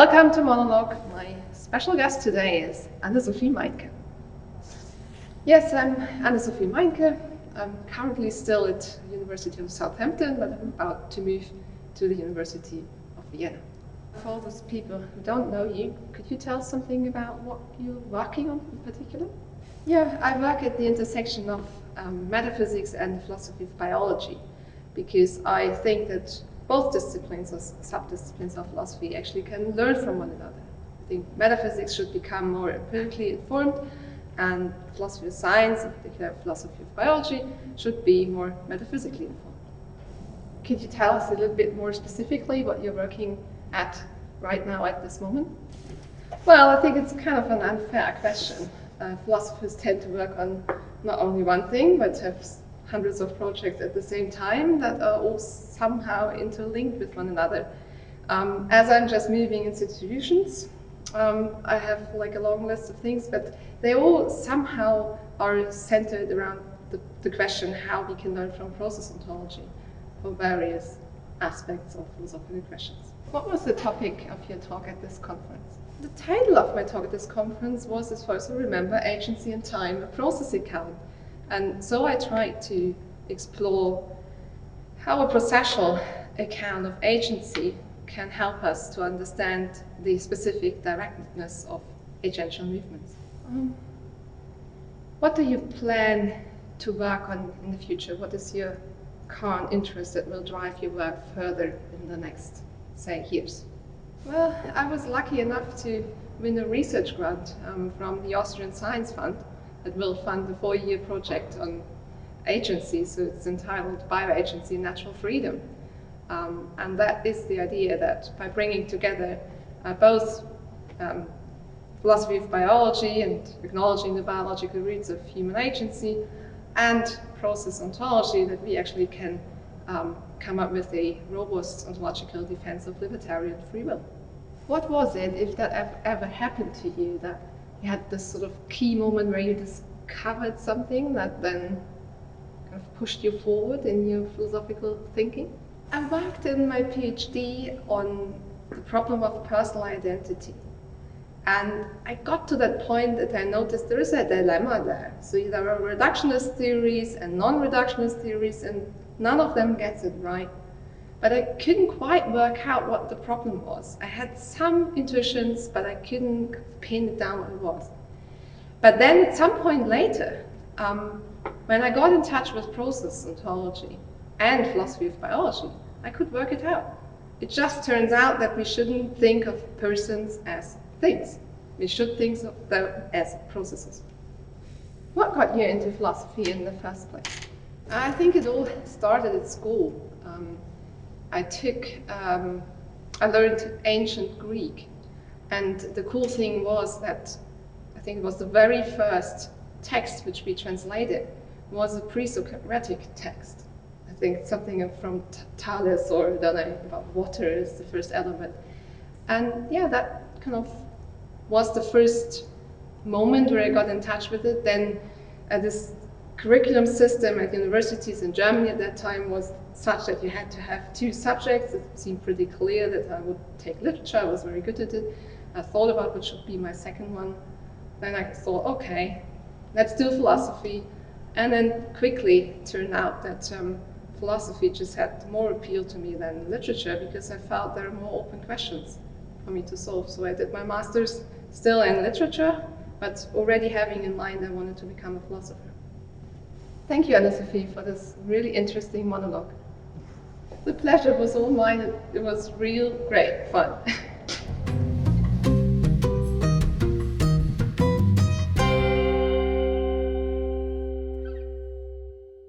Welcome to Monologue. My special guest today is Sophie Meincke. Yes, I'm Sophie Meincke. I'm currently still at the University of Southampton, but I'm about to move to the University of Vienna. For those people who don't know you, could you tell something about what you're working on in particular? Yeah, I work at the intersection of metaphysics and the philosophy of biology, because I think that both disciplines or sub-disciplines of philosophy actually can learn from one another. I think metaphysics should become more empirically informed, and philosophy of science, in particular philosophy of biology, should be more metaphysically informed. Could you tell us a little bit more specifically what you're working at right now at this moment? Well, I think it's kind of an unfair question. Philosophers tend to work on not only one thing, but have hundreds of projects at the same time that are all somehow interlinked with one another. As I'm just moving institutions, I have like a long list of things, but they all somehow are centered around the question how we can learn from process ontology for various aspects of philosophical questions. What was the topic of your talk at this conference? The title of my talk at this conference was, as far as I remember, Agency and Time, a Process Account. And so I tried to explore how a processual account of agency can help us to understand the specific directedness of agential movements. What do you plan to work on in the future? What is your current interest that will drive your work further in the next, say, years? Well, I was lucky enough to win a research grant from the Austrian Science Fund that will fund a 4-year project on agency, so it's entitled Bioagency and Natural Freedom. And that is the idea that by bringing together both philosophy of biology and acknowledging the biological roots of human agency and process ontology, that we actually can come up with a robust ontological defense of libertarian free will. What was it, if that ever happened to you, that you had this sort of key moment where you discovered something that then kind of pushed you forward in your philosophical thinking? I worked in my PhD on the problem of personal identity. And I got to that point that I noticed there is a dilemma there. So there are reductionist theories and non-reductionist theories, and none of them gets it right. But I couldn't quite work out what the problem was. I had some intuitions, but I couldn't pin it down what it was. But then at some point later, when I got in touch with process ontology and philosophy of biology, I could work it out. It just turns out that we shouldn't think of persons as things. We should think of them as processes. What got you into philosophy in the first place? I think it all started at school. I learned ancient Greek, and the cool thing was that I think it was the very first text which we translated was a pre-Socratic text. I think something from Thales, or I don't know, about water is the first element. And yeah, that kind of was the first moment where I got in touch with it. Then this curriculum system at universities in Germany at that time was such that you had to have 2 subjects. It seemed pretty clear that I would take literature. I was very good at it. I thought about what should be my second one. Then I thought, okay, let's do philosophy. And then quickly it turned out that philosophy just had more appeal to me than literature, because I felt there were more open questions for me to solve. So I did my master's still in literature, but already having in mind I wanted to become a philosopher. Thank you, Sophie, for this really interesting monologue. The pleasure was all mine. It was real great fun.